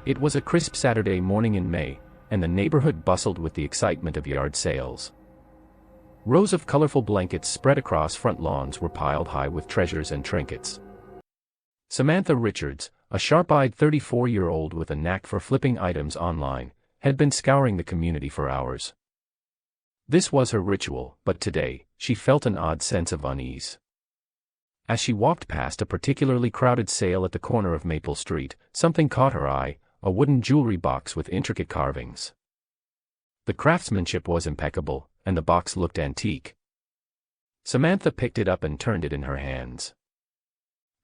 It was a crisp Saturday morning in May, and the neighborhood bustled with the excitement of yard sales. Rows of colorful blankets spread across front lawns were piled high with treasures and trinkets. Samantha Richards, a sharp-eyed 34-year-old with a knack for flipping items online, had been scouring the community for hours. This was her ritual, but today, she felt an odd sense of unease. As she walked past a particularly crowded sale at the corner of Maple Street, something caught her eye: a wooden jewelry box with intricate carvings. The craftsmanship was impeccable, and the box looked antique. Samantha picked it up and turned it in her hands.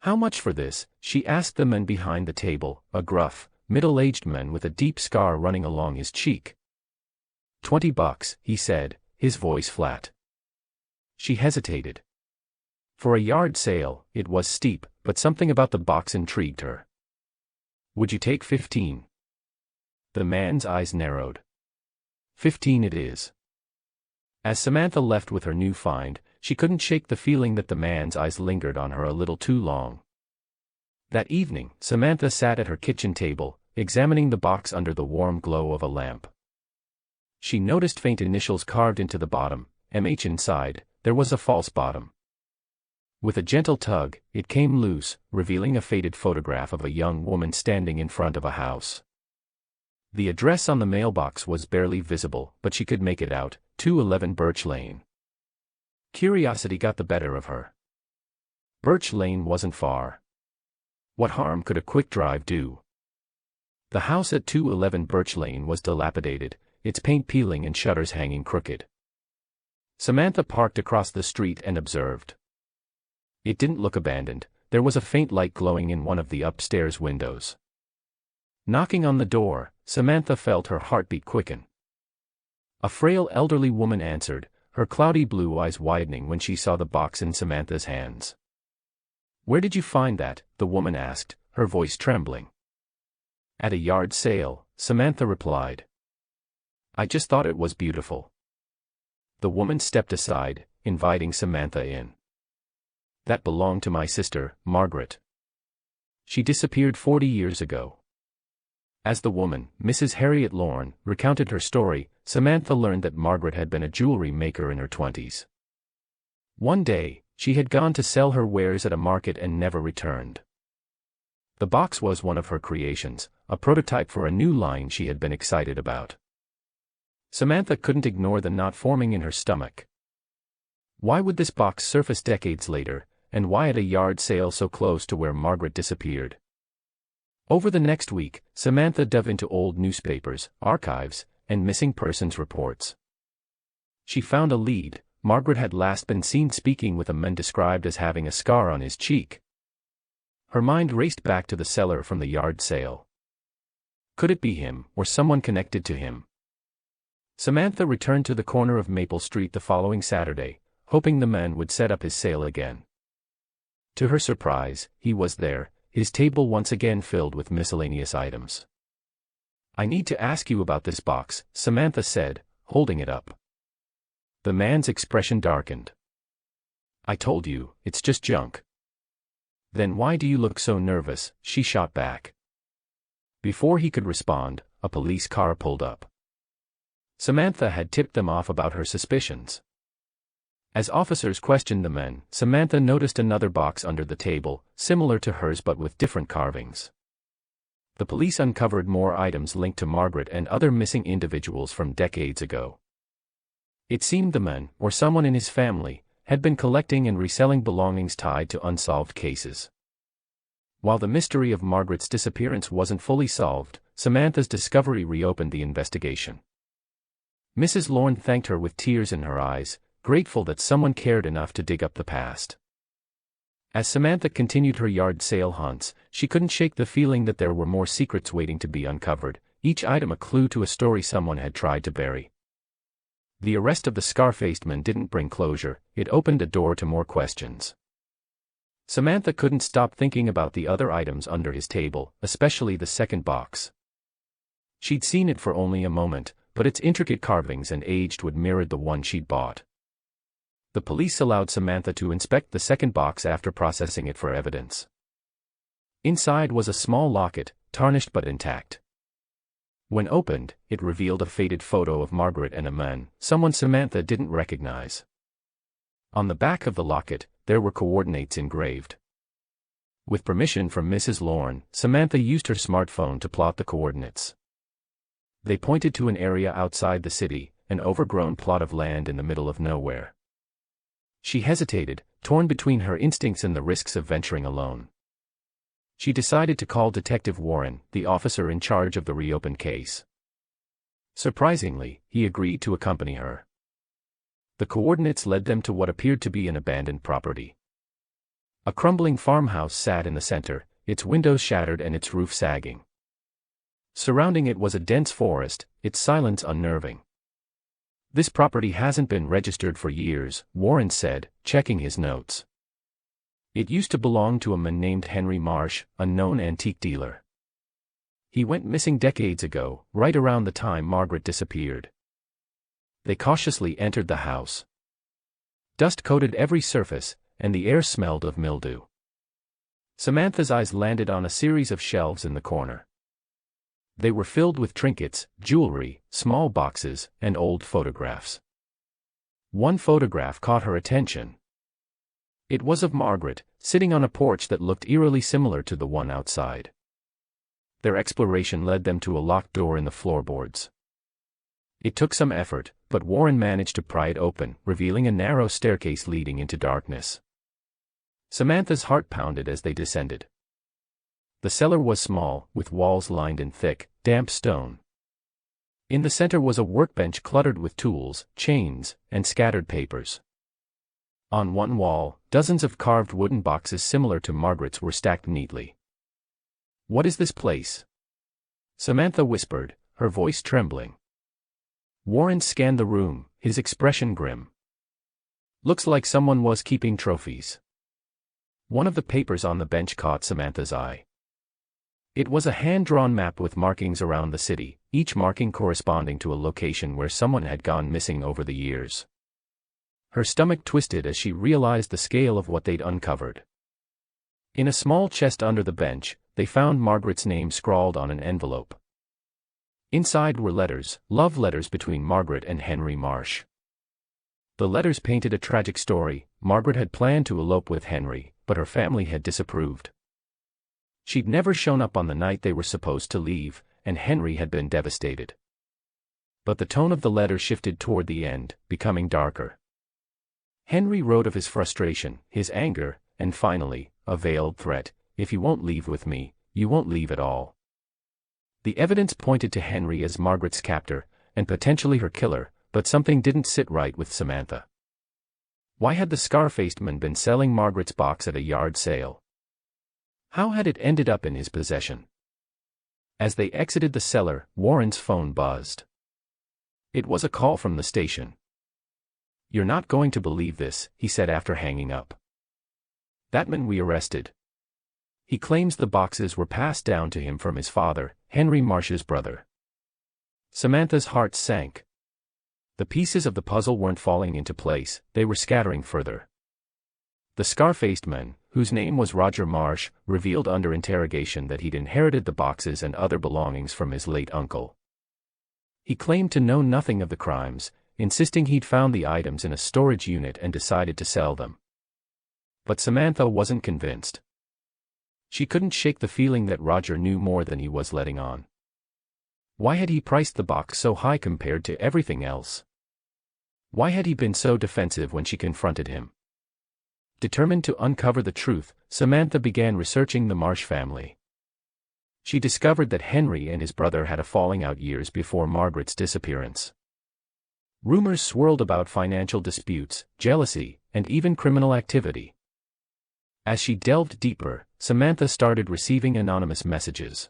"How much for this?" she asked the man behind the table, a gruff, middle-aged man with a deep scar running along his cheek. $20, he said, his voice flat. She hesitated. For a yard sale, it was steep, but something about the box intrigued her. "Would you take 15? The man's eyes narrowed. "15 it is." As Samantha left with her new find, she couldn't shake the feeling that the man's eyes lingered on her a little too long. That evening, Samantha sat at her kitchen table, examining the box under the warm glow of a lamp. She noticed faint initials carved into the bottom, MH inside. There was a false bottom. With a gentle tug, it came loose, revealing a faded photograph of a young woman standing in front of a house. The address on the mailbox was barely visible, but she could make it out: 211 Birch Lane. Curiosity got the better of her. Birch Lane wasn't far. What harm could a quick drive do? The house at 211 Birch Lane was dilapidated, its paint peeling and shutters hanging crooked. Samantha parked across the street and observed. It didn't look abandoned. There was a faint light glowing in one of the upstairs windows. Knocking on the door, Samantha felt her heartbeat quicken. A frail elderly woman answered, her cloudy blue eyes widening when she saw the box in Samantha's hands. "Where did you find that?" the woman asked, her voice trembling. "At a yard sale," Samantha replied. "I just thought it was beautiful." The woman stepped aside, inviting Samantha in. "That belonged to my sister, Margaret. She disappeared 40 years ago." As the woman, Mrs. Harriet Lorne, recounted her story, Samantha learned that Margaret had been a jewelry maker in her 20s. One day, she had gone to sell her wares at a market and never returned. The box was one of her creations, a prototype for a new line she had been excited about. Samantha couldn't ignore the knot forming in her stomach. Why would this box surface decades later, and why at a yard sale so close to where Margaret disappeared? Over the next week, Samantha dove into old newspapers, archives, and missing persons reports. She found a lead: Margaret had last been seen speaking with a man described as having a scar on his cheek. Her mind raced back to the seller from the yard sale. Could it be him, or someone connected to him? Samantha returned to the corner of Maple Street the following Saturday, hoping the man would set up his sale again. To her surprise, he was there, his table once again filled with miscellaneous items. "I need to ask you about this box," Samantha said, holding it up. The man's expression darkened. "I told you, it's just junk." "Then why do you look so nervous?" she shot back. Before he could respond, a police car pulled up. Samantha had tipped them off about her suspicions. As officers questioned the men, Samantha noticed another box under the table, similar to hers but with different carvings. The police uncovered more items linked to Margaret and other missing individuals from decades ago. It seemed the man, or someone in his family, had been collecting and reselling belongings tied to unsolved cases. While the mystery of Margaret's disappearance wasn't fully solved, Samantha's discovery reopened the investigation. Mrs. Lorne thanked her with tears in her eyes, grateful that someone cared enough to dig up the past. As Samantha continued her yard sale hunts, she couldn't shake the feeling that there were more secrets waiting to be uncovered, each item a clue to a story someone had tried to bury. The arrest of the scar-faced man didn't bring closure, it opened a door to more questions. Samantha couldn't stop thinking about the other items under his table, especially the second box. She'd seen it for only a moment, but its intricate carvings and aged wood mirrored the one she'd bought. The police allowed Samantha to inspect the second box after processing it for evidence. Inside was a small locket, tarnished but intact. When opened, it revealed a faded photo of Margaret and a man, someone Samantha didn't recognize. On the back of the locket, there were coordinates engraved. With permission from Mrs. Lorne, Samantha used her smartphone to plot the coordinates. They pointed to an area outside the city, an overgrown plot of land in the middle of nowhere. She hesitated, torn between her instincts and the risks of venturing alone. She decided to call Detective Warren, the officer in charge of the reopened case. Surprisingly, he agreed to accompany her. The coordinates led them to what appeared to be an abandoned property. A crumbling farmhouse sat in the center, its windows shattered and its roof sagging. Surrounding it was a dense forest, its silence unnerving. "This property hasn't been registered for years," Warren said, checking his notes. "It used to belong to a man named Henry Marsh, a known antique dealer. He went missing decades ago, right around the time Margaret disappeared." They cautiously entered the house. Dust coated every surface, and the air smelled of mildew. Samantha's eyes landed on a series of shelves in the corner. They were filled with trinkets, jewelry, small boxes, and old photographs. One photograph caught her attention. It was of Margaret, sitting on a porch that looked eerily similar to the one outside. Their exploration led them to a locked door in the floorboards. It took some effort, but Warren managed to pry it open, revealing a narrow staircase leading into darkness. Samantha's heart pounded as they descended. The cellar was small, with walls lined in thick, damp stone. In the center was a workbench cluttered with tools, chains, and scattered papers. On one wall, dozens of carved wooden boxes similar to Margaret's were stacked neatly. "What is this place?" Samantha whispered, her voice trembling. Warren scanned the room, his expression grim. "Looks like someone was keeping trophies." One of the papers on the bench caught Samantha's eye. It was a hand-drawn map with markings around the city, each marking corresponding to a location where someone had gone missing over the years. Her stomach twisted as she realized the scale of what they'd uncovered. In a small chest under the bench, they found Margaret's name scrawled on an envelope. Inside were letters, love letters between Margaret and Henry Marsh. The letters painted a tragic story. Margaret had planned to elope with Henry, but her family had disapproved. She'd never shown up on the night they were supposed to leave, and Henry had been devastated. But the tone of the letter shifted toward the end, becoming darker. Henry wrote of his frustration, his anger, and finally, a veiled threat: "If you won't leave with me, you won't leave at all." The evidence pointed to Henry as Margaret's captor, and potentially her killer, but something didn't sit right with Samantha. Why had the scar-faced man been selling Margaret's box at a yard sale? How had it ended up in his possession? As they exited the cellar, Warren's phone buzzed. It was a call from the station. "You're not going to believe this," he said after hanging up. "That man we arrested. He claims the boxes were passed down to him from his father, Henry Marsh's brother." Samantha's heart sank. The pieces of the puzzle weren't falling into place, they were scattering further. The scar-faced man, whose name was Roger Marsh, revealed under interrogation that he'd inherited the boxes and other belongings from his late uncle. He claimed to know nothing of the crimes, insisting he'd found the items in a storage unit and decided to sell them. But Samantha wasn't convinced. She couldn't shake the feeling that Roger knew more than he was letting on. Why had he priced the box so high compared to everything else? Why had he been so defensive when she confronted him? Determined to uncover the truth, Samantha began researching the Marsh family. She discovered that Henry and his brother had a falling out years before Margaret's disappearance. Rumors swirled about financial disputes, jealousy, and even criminal activity. As she delved deeper, Samantha started receiving anonymous messages.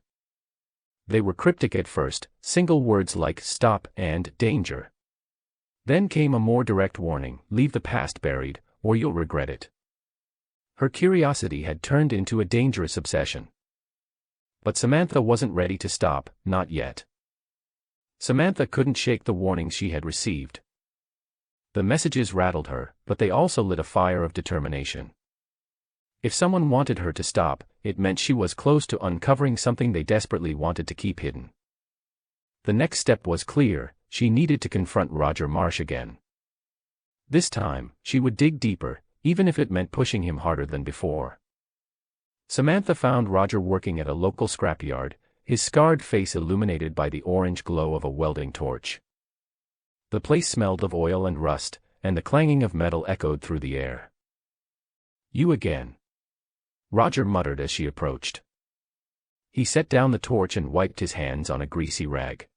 They were cryptic at first, single words like "stop" and "danger." Then came a more direct warning: "Leave the past buried, or you'll regret it." Her curiosity had turned into a dangerous obsession. But Samantha wasn't ready to stop, not yet. Samantha couldn't shake the warnings she had received. The messages rattled her, but they also lit a fire of determination. If someone wanted her to stop, it meant she was close to uncovering something they desperately wanted to keep hidden. The next step was clear: she needed to confront Roger Marsh again. This time, she would dig deeper, even if it meant pushing him harder than before. Samantha found Roger working at a local scrapyard, his scarred face illuminated by the orange glow of a welding torch. The place smelled of oil and rust, and the clanging of metal echoed through the air. "You again," Roger muttered as she approached. He set down the torch and wiped his hands on a greasy rag.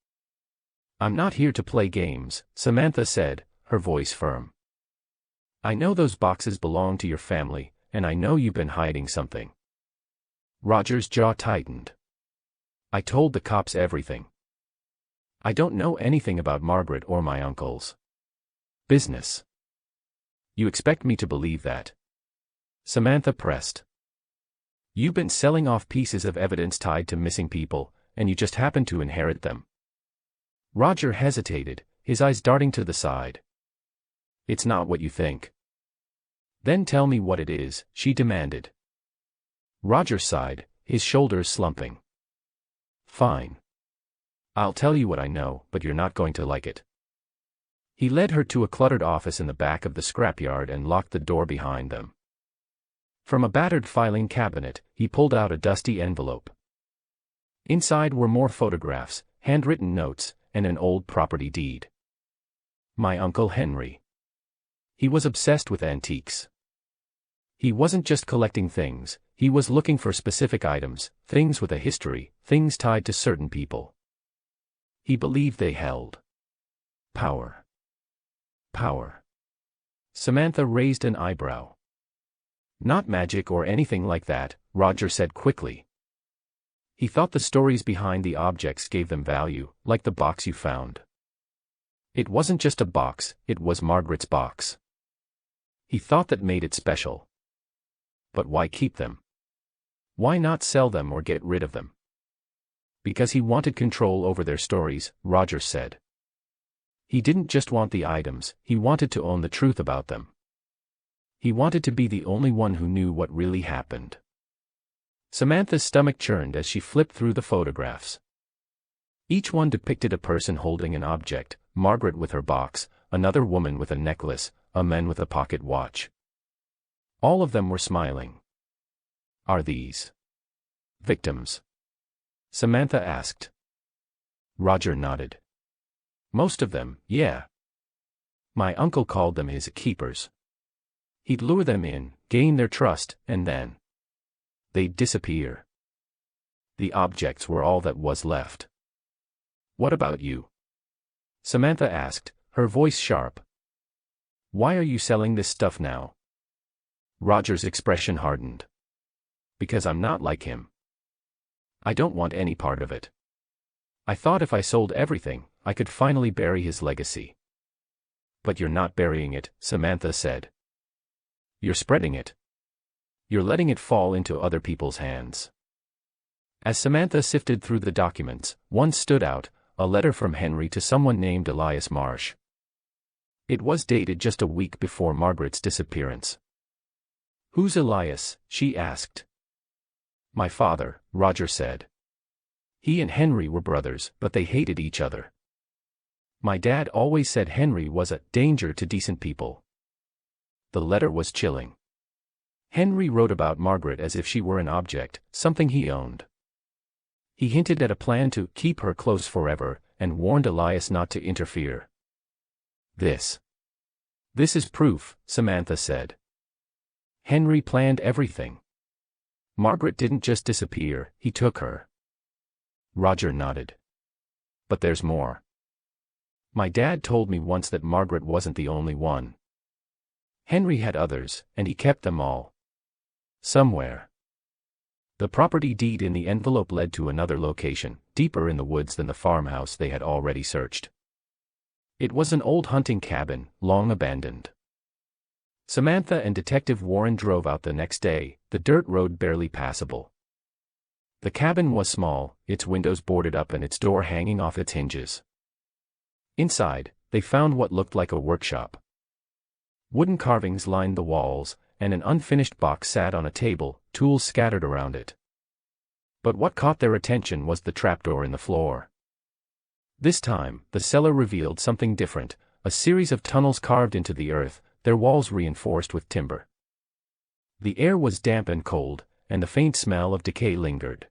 "I'm not here to play games," Samantha said, her voice firm. "I know those boxes belong to your family, and I know you've been hiding something." Roger's jaw tightened. "I told the cops everything. I don't know anything about Margaret or my uncle's business." "You expect me to believe that?" Samantha pressed. "You've been selling off pieces of evidence tied to missing people, and you just happen to inherit them." Roger hesitated, his eyes darting to the side. "It's not what you think." "Then tell me what it is," she demanded. Roger sighed, his shoulders slumping. "Fine. I'll tell you what I know, but you're not going to like it." He led her to a cluttered office in the back of the scrapyard and locked the door behind them. From a battered filing cabinet, he pulled out a dusty envelope. Inside were more photographs, handwritten notes, and an old property deed. My Uncle Henry. He was obsessed with antiques. He wasn't just collecting things, he was looking for specific items, things with a history, things tied to certain people. He believed they held power. Power. Samantha raised an eyebrow. "Not magic or anything like that," Roger said quickly. He thought the stories behind the objects gave them value, like the box you found. It wasn't just a box, it was Margaret's box. He thought that made it special. But why keep them? Why not sell them or get rid of them? Because he wanted control over their stories, Roger said. He didn't just want the items, he wanted to own the truth about them. He wanted to be the only one who knew what really happened. Samantha's stomach churned as she flipped through the photographs. Each one depicted a person holding an object, Margaret with her box, another woman with a necklace, a man with a pocket watch. All of them were smiling. "Are these victims?" Samantha asked. Roger nodded. "Most of them, yeah. My uncle called them his keepers. He'd lure them in, gain their trust, and then they'd disappear. The objects were all that was left." "What about you?" Samantha asked, her voice sharp. "Why are you selling this stuff now?" Roger's expression hardened. "Because I'm not like him. I don't want any part of it. I thought if I sold everything, I could finally bury his legacy." "But you're not burying it," Samantha said. "You're spreading it. You're letting it fall into other people's hands." As Samantha sifted through the documents, one stood out, a letter from Henry to someone named Elias Marsh. It was dated just a week before Margaret's disappearance. "Who's Elias?" she asked. "My father," Roger said. "He and Henry were brothers, but they hated each other. My dad always said Henry was a danger to decent people." The letter was chilling. Henry wrote about Margaret as if she were an object, something he owned. He hinted at a plan to keep her close forever, and warned Elias not to interfere. This is proof," Samantha said. "Henry planned everything. Margaret didn't just disappear, he took her." Roger nodded. "But there's more. My dad told me once that Margaret wasn't the only one. Henry had others, and he kept them all somewhere." The property deed in the envelope led to another location, deeper in the woods than the farmhouse they had already searched. It was an old hunting cabin, long abandoned. Samantha and Detective Warren drove out the next day, the dirt road barely passable. The cabin was small, its windows boarded up and its door hanging off its hinges. Inside, they found what looked like a workshop. Wooden carvings lined the walls, and an unfinished box sat on a table, tools scattered around it. But what caught their attention was the trapdoor in the floor. This time, the cellar revealed something different, a series of tunnels carved into the earth, their walls reinforced with timber. The air was damp and cold, and the faint smell of decay lingered.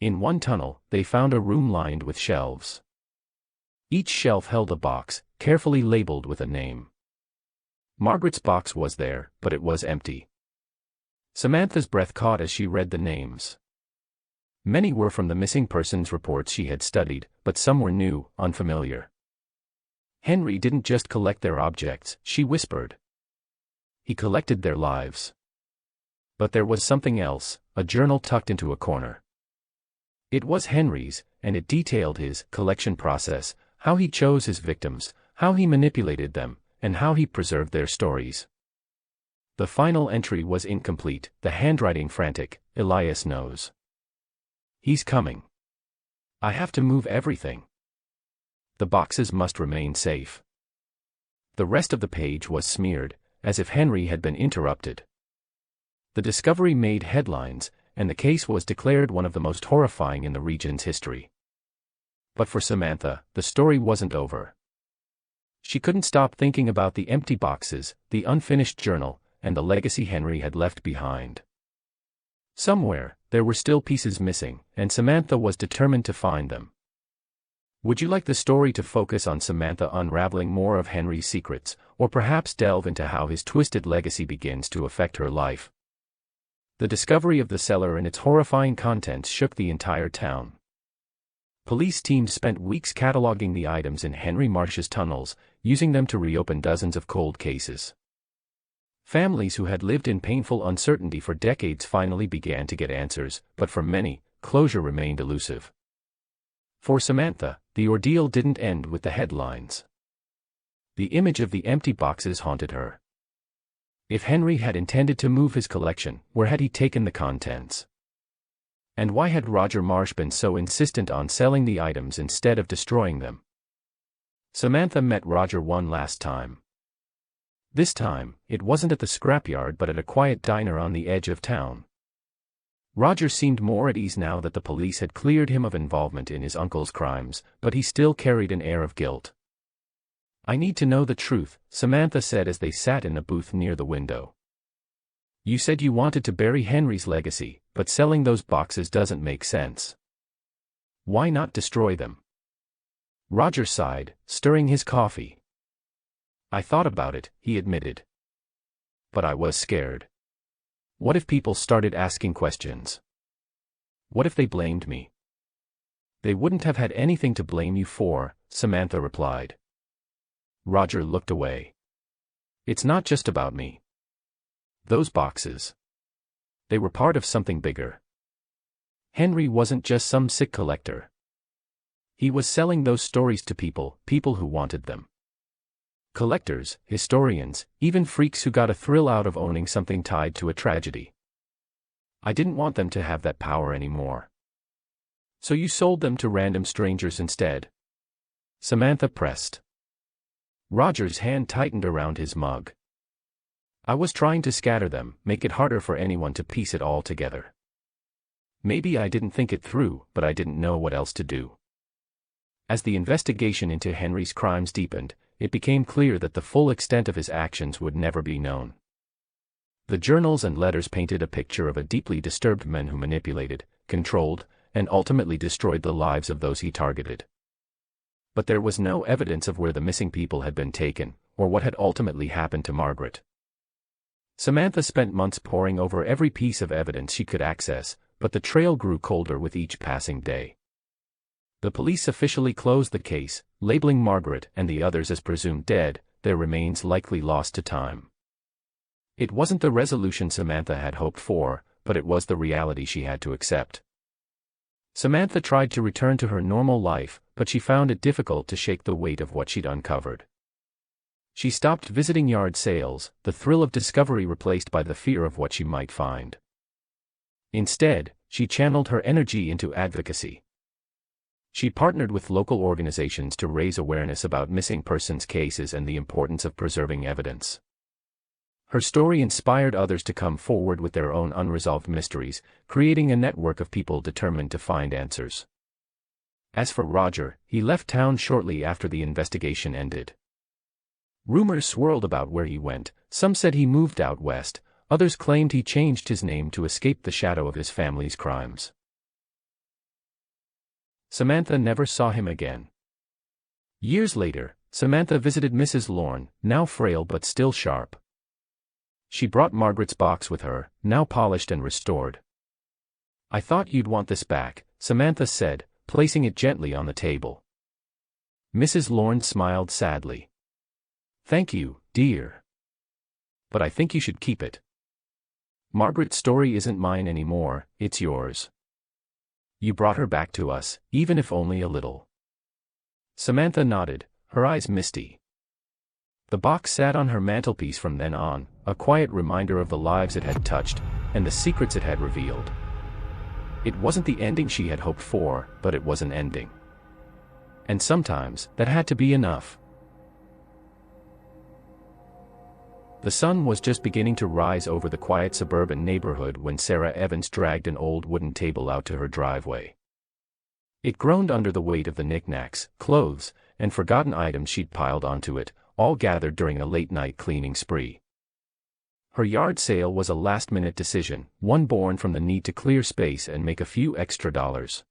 In one tunnel, they found a room lined with shelves. Each shelf held a box, carefully labeled with a name. Margaret's box was there, but it was empty. Samantha's breath caught as she read the names. Many were from the missing persons reports she had studied, but some were new, unfamiliar. Henry didn't just collect their objects, she whispered. He collected their lives. But there was something else, a journal tucked into a corner. It was Henry's, and it detailed his collection process, how he chose his victims, how he manipulated them, and how he preserved their stories. The final entry was incomplete, the handwriting frantic. Elias knows. He's coming. I have to move everything. The boxes must remain safe. The rest of the page was smeared, as if Henry had been interrupted. The discovery made headlines, and the case was declared one of the most horrifying in the region's history. But for Samantha, the story wasn't over. She couldn't stop thinking about the empty boxes, the unfinished journal, and the legacy Henry had left behind. Somewhere, there were still pieces missing, and Samantha was determined to find them. Would you like the story to focus on Samantha unraveling more of Henry's secrets, or perhaps delve into how his twisted legacy begins to affect her life? The discovery of the cellar and its horrifying contents shook the entire town. Police teams spent weeks cataloging the items in Henry Marsh's tunnels, using them to reopen dozens of cold cases. Families who had lived in painful uncertainty for decades finally began to get answers, but for many, closure remained elusive. For Samantha, the ordeal didn't end with the headlines. The image of the empty boxes haunted her. If Henry had intended to move his collection, where had he taken the contents? And why had Roger Marsh been so insistent on selling the items instead of destroying them? Samantha met Roger one last time. This time, it wasn't at the scrapyard but at a quiet diner on the edge of town. Roger seemed more at ease now that the police had cleared him of involvement in his uncle's crimes, but he still carried an air of guilt. "I need to know the truth," Samantha said as they sat in a booth near the window. "You said you wanted to bury Henry's legacy, but selling those boxes doesn't make sense. Why not destroy them?" Roger sighed, stirring his coffee. "I thought about it," he admitted. "But I was scared. What if people started asking questions? What if they blamed me?" "They wouldn't have had anything to blame you for," Samantha replied. Roger looked away. "It's not just about me. Those boxes. They were part of something bigger. Henry wasn't just some sick collector. He was selling those stories to people who wanted them. Collectors, historians, even freaks who got a thrill out of owning something tied to a tragedy. I didn't want them to have that power anymore. So you sold them to random strangers instead?" Samantha pressed. Roger's hand tightened around his mug. "I was trying to scatter them, make it harder for anyone to piece it all together. Maybe I didn't think it through, but I didn't know what else to do." As the investigation into Henry's crimes deepened, it became clear that the full extent of his actions would never be known. The journals and letters painted a picture of a deeply disturbed man who manipulated, controlled, and ultimately destroyed the lives of those he targeted. But there was no evidence of where the missing people had been taken, or what had ultimately happened to Margaret. Samantha spent months poring over every piece of evidence she could access, but the trail grew colder with each passing day. The police officially closed the case, labeling Margaret and the others as presumed dead, their remains likely lost to time. It wasn't the resolution Samantha had hoped for, but it was the reality she had to accept. Samantha tried to return to her normal life, but she found it difficult to shake the weight of what she'd uncovered. She stopped visiting yard sales, the thrill of discovery replaced by the fear of what she might find. Instead, she channeled her energy into advocacy. She partnered with local organizations to raise awareness about missing persons cases and the importance of preserving evidence. Her story inspired others to come forward with their own unresolved mysteries, creating a network of people determined to find answers. As for Roger, he left town shortly after the investigation ended. Rumors swirled about where he went. Some said he moved out west, others claimed he changed his name to escape the shadow of his family's crimes. Samantha never saw him again. Years later, Samantha visited Mrs. Lorne, now frail but still sharp. She brought Margaret's box with her, now polished and restored. "I thought you'd want this back," Samantha said, placing it gently on the table. Mrs. Lorne smiled sadly. "Thank you, dear. But I think you should keep it. Margaret's story isn't mine anymore, it's yours. You brought her back to us, even if only a little." Samantha nodded, her eyes misty. The box sat on her mantelpiece from then on, a quiet reminder of the lives it had touched, and the secrets it had revealed. It wasn't the ending she had hoped for, but it was an ending. And sometimes, that had to be enough. The sun was just beginning to rise over the quiet suburban neighborhood when Sarah Evans dragged an old wooden table out to her driveway. It groaned under the weight of the knickknacks, clothes, and forgotten items she'd piled onto it, all gathered during a late-night cleaning spree. Her yard sale was a last-minute decision, one born from the need to clear space and make a few extra dollars.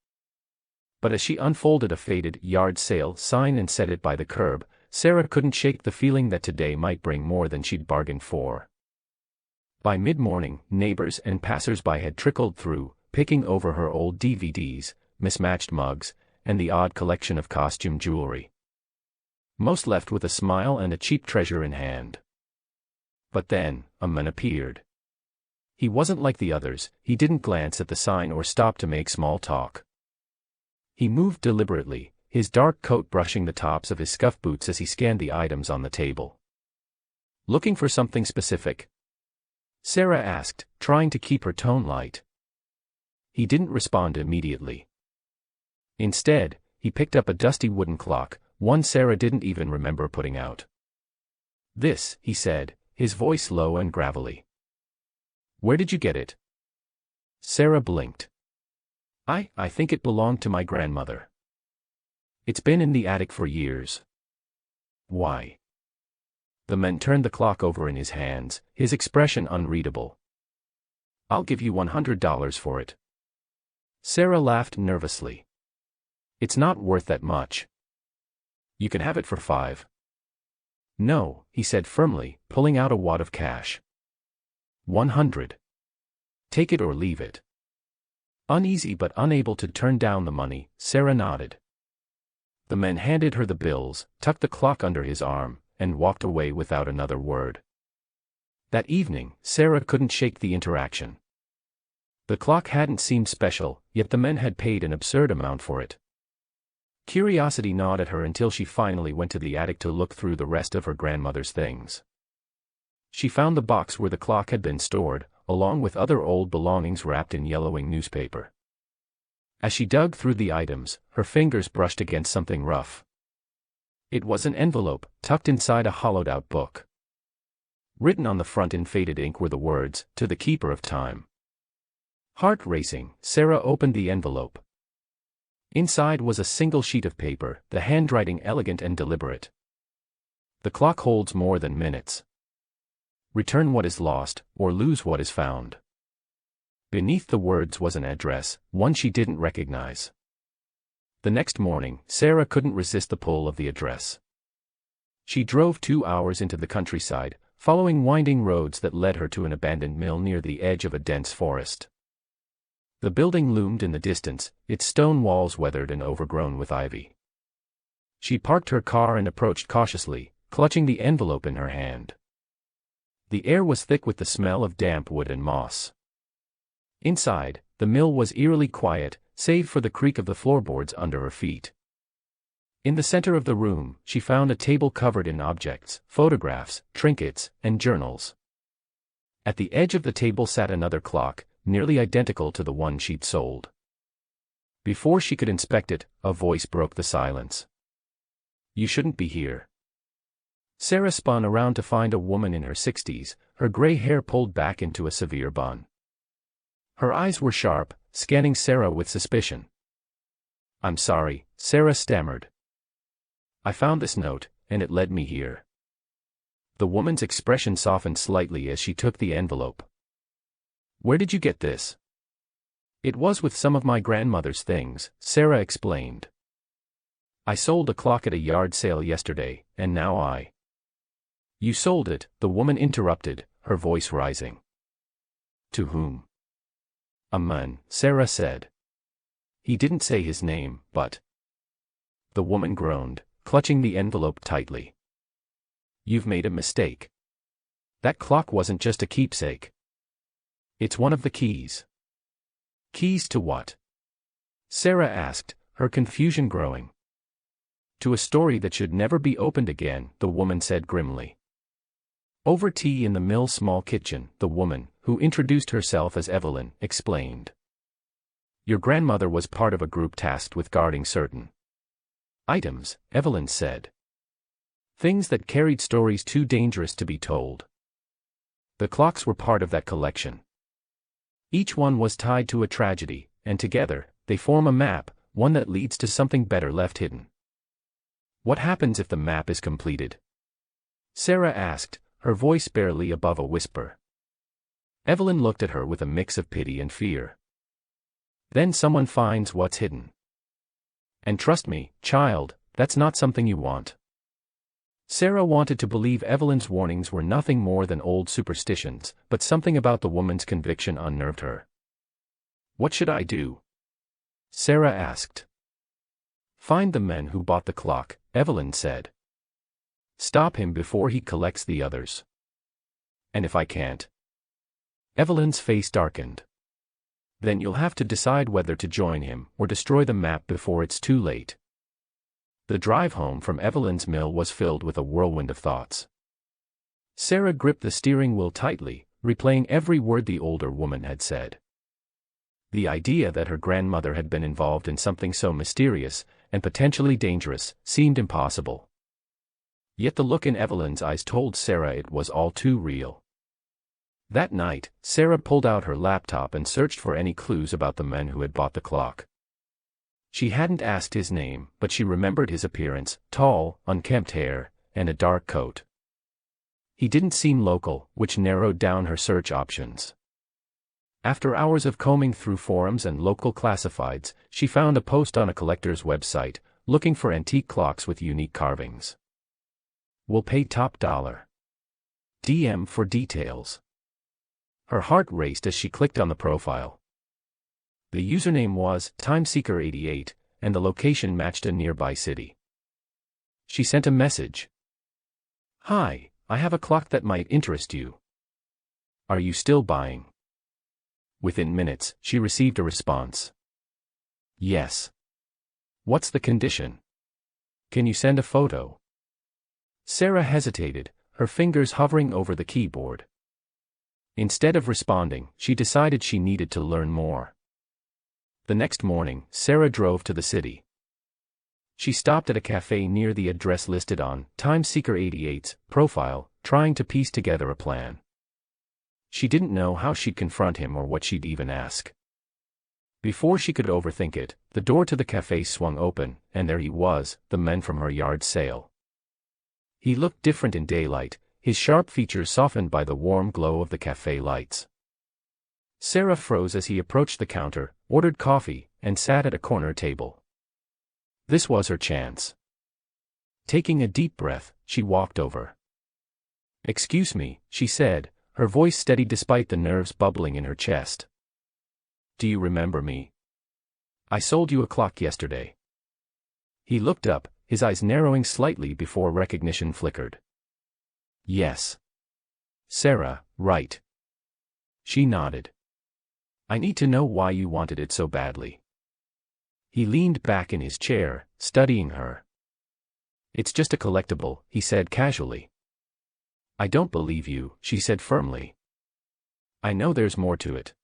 But as she unfolded a faded yard sale sign and set it by the curb, Sarah couldn't shake the feeling that today might bring more than she'd bargained for. By mid-morning, neighbors and passers-by had trickled through, picking over her old DVDs, mismatched mugs, and the odd collection of costume jewelry. Most left with a smile and a cheap treasure in hand. But then, a man appeared. He wasn't like the others, he didn't glance at the sign or stop to make small talk. He moved deliberately, his dark coat brushing the tops of his scuffed boots as he scanned the items on the table. "Looking for something specific?" Sarah asked, trying to keep her tone light. He didn't respond immediately. Instead, he picked up a dusty wooden clock, one Sarah didn't even remember putting out. "This," he said, his voice low and gravelly. "Where did you get it?" Sarah blinked. I think it belonged to my grandmother. It's been in the attic for years." "Why?" The man turned the clock over in his hands, his expression unreadable. "I'll give you $100 for it." Sarah laughed nervously. "It's not worth that much. You can have it for $5. "No," he said firmly, pulling out a wad of cash. $100. Take it or leave it." Uneasy but unable to turn down the money, Sarah nodded. The man handed her the bills, tucked the clock under his arm, and walked away without another word. That evening, Sarah couldn't shake the interaction. The clock hadn't seemed special, yet the men had paid an absurd amount for it. Curiosity gnawed at her until she finally went to the attic to look through the rest of her grandmother's things. She found the box where the clock had been stored, along with other old belongings wrapped in yellowing newspaper. As she dug through the items, her fingers brushed against something rough. It was an envelope, tucked inside a hollowed-out book. Written on the front in faded ink were the words, "To the Keeper of Time." Heart racing, Sarah opened the envelope. Inside was a single sheet of paper, the handwriting elegant and deliberate. "The clock holds more than minutes. Return what is lost, or lose what is found." Beneath the words was an address, one she didn't recognize. The next morning, Sarah couldn't resist the pull of the address. She drove 2 hours into the countryside, following winding roads that led her to an abandoned mill near the edge of a dense forest. The building loomed in the distance, its stone walls weathered and overgrown with ivy. She parked her car and approached cautiously, clutching the envelope in her hand. The air was thick with the smell of damp wood and moss. Inside, the mill was eerily quiet, save for the creak of the floorboards under her feet. In the center of the room, she found a table covered in objects, photographs, trinkets, and journals. At the edge of the table sat another clock, nearly identical to the one she'd sold. Before she could inspect it, a voice broke the silence. "You shouldn't be here." Sarah spun around to find a woman in her 60s, her gray hair pulled back into a severe bun. Her eyes were sharp, scanning Sarah with suspicion. I'm sorry, Sarah stammered. I found this note, and it led me here. The woman's expression softened slightly as she took the envelope. Where did you get this? It was with some of my grandmother's things, Sarah explained. I sold a clock at a yard sale yesterday, and now I. You sold it, the woman interrupted, her voice rising. To whom? A man, Sarah said. He didn't say his name, but. The woman groaned, clutching the envelope tightly. You've made a mistake. That clock wasn't just a keepsake. It's one of the keys. Keys to what? Sarah asked, her confusion growing. To a story that should never be opened again, the woman said grimly. Over tea in the mill's small kitchen, the woman, who introduced herself as Evelyn, explained. Your grandmother was part of a group tasked with guarding certain items, Evelyn said. Things that carried stories too dangerous to be told. The clocks were part of that collection. Each one was tied to a tragedy, and together, they form a map, one that leads to something better left hidden. What happens if the map is completed? Sarah asked, her voice barely above a whisper. Evelyn looked at her with a mix of pity and fear. Then someone finds what's hidden. And trust me, child, that's not something you want. Sarah wanted to believe Evelyn's warnings were nothing more than old superstitions, but something about the woman's conviction unnerved her. What should I do? Sarah asked. Find the men who bought the clock, Evelyn said. Stop him before he collects the others. And if I can't? Evelyn's face darkened. Then you'll have to decide whether to join him or destroy the map before it's too late. The drive home from Evelyn's mill was filled with a whirlwind of thoughts. Sarah gripped the steering wheel tightly, replaying every word the older woman had said. The idea that her grandmother had been involved in something so mysterious and potentially dangerous seemed impossible. Yet the look in Evelyn's eyes told Sarah it was all too real. That night, Sarah pulled out her laptop and searched for any clues about the men who had bought the clock. She hadn't asked his name, but she remembered his appearance, tall, unkempt hair, and a dark coat. He didn't seem local, which narrowed down her search options. After hours of combing through forums and local classifieds, she found a post on a collector's website, looking for antique clocks with unique carvings. We'll pay top dollar. DM for details. Her heart raced as she clicked on the profile. The username was Timeseeker88, and the location matched a nearby city. She sent a message. Hi, I have a clock that might interest you. Are you still buying? Within minutes, she received a response. Yes. What's the condition? Can you send a photo? Sarah hesitated, her fingers hovering over the keyboard. Instead of responding, she decided she needed to learn more. The next morning, Sarah drove to the city. She stopped at a cafe near the address listed on Timeseeker88's profile, trying to piece together a plan. She didn't know how she'd confront him or what she'd even ask. Before she could overthink it, the door to the cafe swung open, and there he was, the man from her yard sale. He looked different in daylight, his sharp features softened by the warm glow of the cafe lights. Sarah froze as he approached the counter, ordered coffee, and sat at a corner table. This was her chance. Taking a deep breath, she walked over. Excuse me, she said, her voice steady despite the nerves bubbling in her chest. Do you remember me? I sold you a clock yesterday. He looked up, his eyes narrowing slightly before recognition flickered. Yes. Sarah, right. She nodded. I need to know why you wanted it so badly. He leaned back in his chair, studying her. It's just a collectible, he said casually. I don't believe you, she said firmly. I know there's more to it.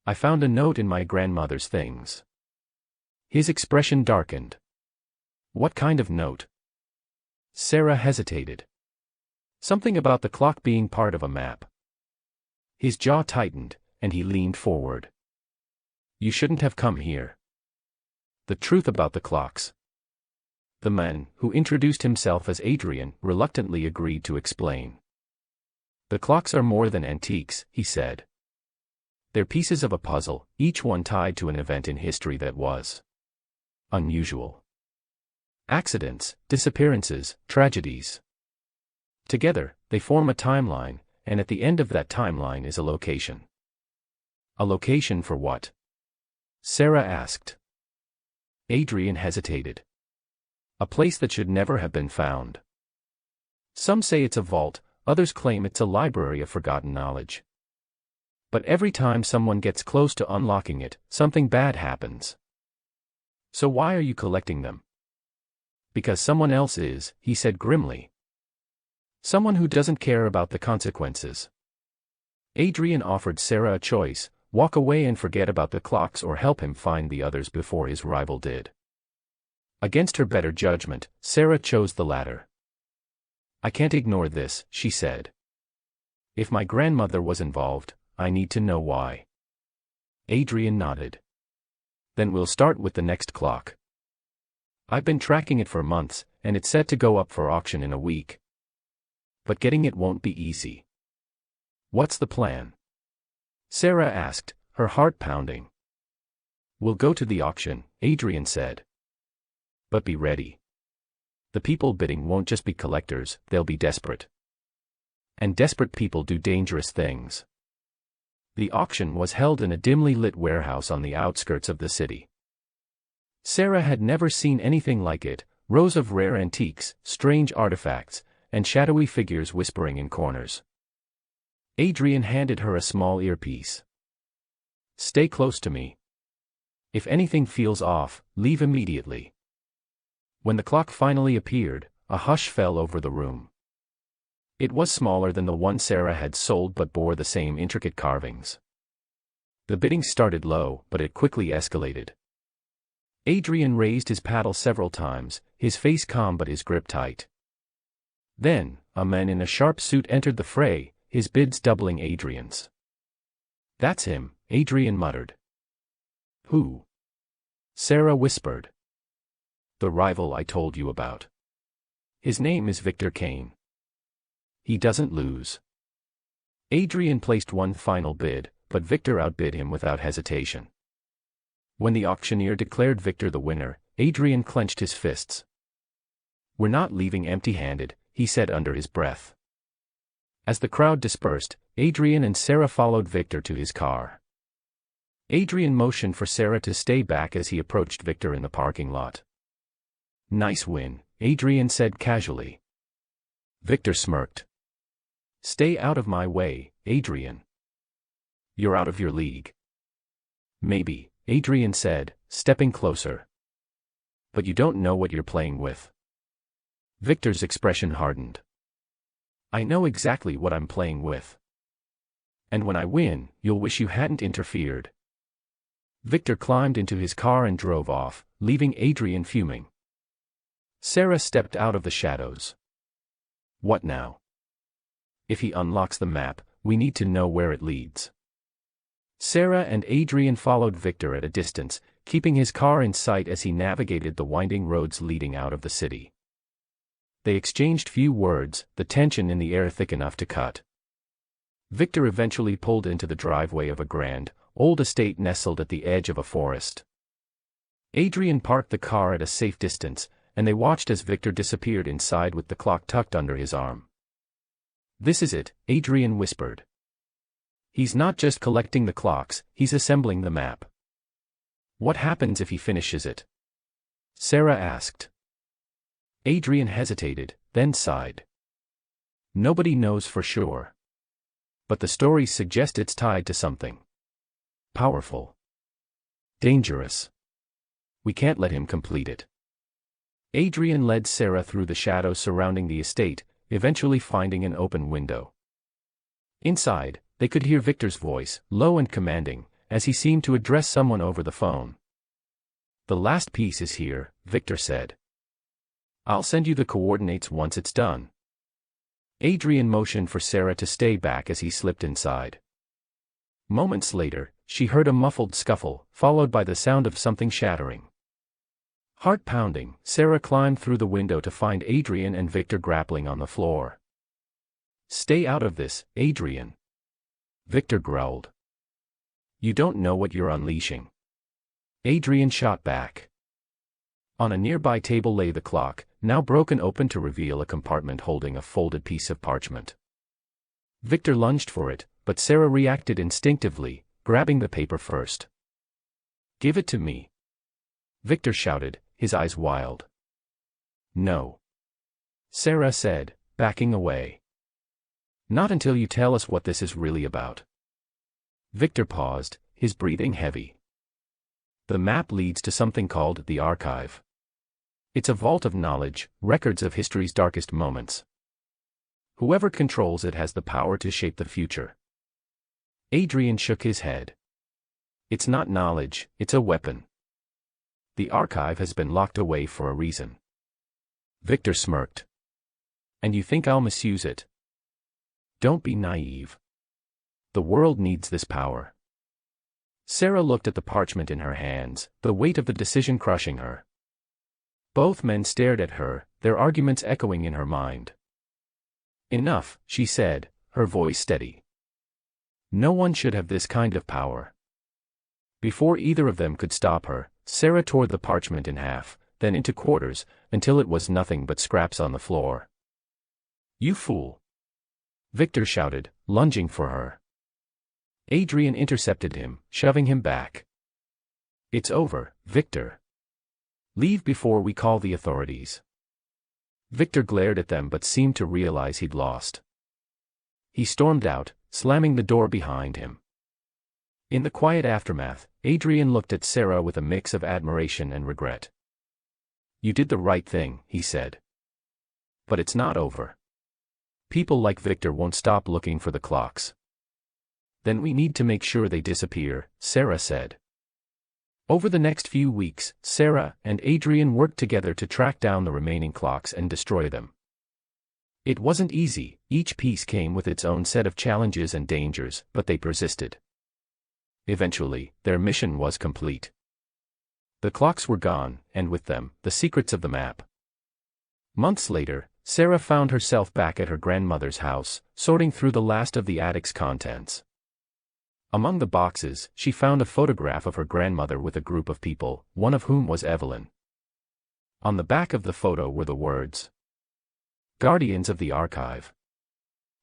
I found a note in my grandmother's things. His expression darkened. What kind of note? Sarah hesitated. Something about the clock being part of a map. His jaw tightened, and he leaned forward. You shouldn't have come here. The truth about the clocks. The man, who introduced himself as Adrian, reluctantly agreed to explain. The clocks are more than antiques, he said. They're pieces of a puzzle, each one tied to an event in history that was unusual. Accidents, disappearances, tragedies. Together, they form a timeline, and at the end of that timeline is a location. A location for what? Sarah asked. Adrian hesitated. A place that should never have been found. Some say it's a vault, others claim it's a library of forgotten knowledge. But every time someone gets close to unlocking it, something bad happens. So why are you collecting them? Because someone else is, he said grimly. Someone who doesn't care about the consequences. Adrian offered Sarah a choice: walk away and forget about the clocks, or help him find the others before his rival did. Against her better judgment, Sarah chose the latter. I can't ignore this, she said. If my grandmother was involved, I need to know why. Adrian nodded. Then we'll start with the next clock. I've been tracking it for months, and it's set to go up for auction in a week. But getting it won't be easy. What's the plan? Sarah asked, her heart pounding. We'll go to the auction, Adrian said. But be ready. The people bidding won't just be collectors, they'll be desperate. And desperate people do dangerous things. The auction was held in a dimly lit warehouse on the outskirts of the city. Sarah had never seen anything like it: rows of rare antiques, strange artifacts, and shadowy figures whispering in corners. Adrian handed her a small earpiece. Stay close to me. If anything feels off, leave immediately. When the clock finally appeared, a hush fell over the room. It was smaller than the one Sarah had sold, but bore the same intricate carvings. The bidding started low, but it quickly escalated. Adrian raised his paddle several times, his face calm but his grip tight. Then, a man in a sharp suit entered the fray, his bids doubling Adrian's. That's him, Adrian muttered. Who? Sarah whispered. The rival I told you about. His name is Victor Kane. He doesn't lose. Adrian placed one final bid, but Victor outbid him without hesitation. When the auctioneer declared Victor the winner, Adrian clenched his fists. We're not leaving empty-handed, he said under his breath. As the crowd dispersed, Adrian and Sarah followed Victor to his car. Adrian motioned for Sarah to stay back as he approached Victor in the parking lot. Nice win, Adrian said casually. Victor smirked. Stay out of my way, Adrian. You're out of your league. Maybe, Adrian said, stepping closer. But you don't know what you're playing with. Victor's expression hardened. I know exactly what I'm playing with. And when I win, you'll wish you hadn't interfered. Victor climbed into his car and drove off, leaving Adrian fuming. Sarah stepped out of the shadows. What now? If he unlocks the map, we need to know where it leads. Sarah and Adrian followed Victor at a distance, keeping his car in sight as he navigated the winding roads leading out of the city. They exchanged few words, the tension in the air thick enough to cut. Victor eventually pulled into the driveway of a grand, old estate nestled at the edge of a forest. Adrian parked the car at a safe distance, and they watched as Victor disappeared inside with the clock tucked under his arm. This is it, Adrian whispered. He's not just collecting the clocks, he's assembling the map. What happens if he finishes it? Sarah asked. Adrian hesitated, then sighed. Nobody knows for sure. But the stories suggest it's tied to something powerful. Dangerous. We can't let him complete it. Adrian led Sarah through the shadows surrounding the estate, eventually finding an open window. Inside, they could hear Victor's voice, low and commanding, as he seemed to address someone over the phone. The last piece is here, Victor said. I'll send you the coordinates once it's done. Adrian motioned for Sarah to stay back as he slipped inside. Moments later, she heard a muffled scuffle, followed by the sound of something shattering. Heart pounding, Sarah climbed through the window to find Adrian and Victor grappling on the floor. "Stay out of this, Adrian," Victor growled. "You don't know what you're unleashing," Adrian shot back. On a nearby table lay the clock, now broken open to reveal a compartment holding a folded piece of parchment. Victor lunged for it, but Sarah reacted instinctively, grabbing the paper first. "Give it to me," Victor shouted, his eyes wild. "No," Sarah said, backing away. "Not until you tell us what this is really about." Victor paused, his breathing heavy. "The map leads to something called the archive. It's a vault of knowledge, records of history's darkest moments. Whoever controls it has the power to shape the future." Adrian shook his head. "It's not knowledge, it's a weapon. The archive has been locked away for a reason." Victor smirked. "And you think I'll misuse it? Don't be naive. The world needs this power." Sarah looked at the parchment in her hands, the weight of the decision crushing her. Both men stared at her, their arguments echoing in her mind. "Enough," she said, her voice steady. "No one should have this kind of power." Before either of them could stop her, Sarah tore the parchment in half, then into quarters, until it was nothing but scraps on the floor. "You fool!" Victor shouted, lunging for her. Adrian intercepted him, shoving him back. "It's over, Victor. Leave before we call the authorities." Victor glared at them but seemed to realize he'd lost. He stormed out, slamming the door behind him. In the quiet aftermath, Adrian looked at Sarah with a mix of admiration and regret. "You did the right thing," he said. "But it's not over. People like Victor won't stop looking for the clocks." "Then we need to make sure they disappear," Sarah said. Over the next few weeks, Sarah and Adrian worked together to track down the remaining clocks and destroy them. It wasn't easy, each piece came with its own set of challenges and dangers, but they persisted. Eventually, their mission was complete. The clocks were gone, and with them, the secrets of the map. Months later, Sarah found herself back at her grandmother's house, sorting through the last of the attic's contents. Among the boxes, she found a photograph of her grandmother with a group of people, one of whom was Evelyn. On the back of the photo were the words, "Guardians of the Archive.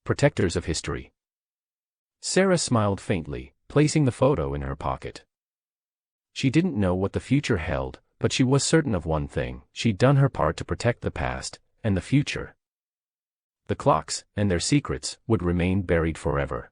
Protectors of History." Sarah smiled faintly, placing the photo in her pocket. She didn't know what the future held, but she was certain of one thing: she'd done her part to protect the past, and the future. The clocks, and their secrets, would remain buried forever.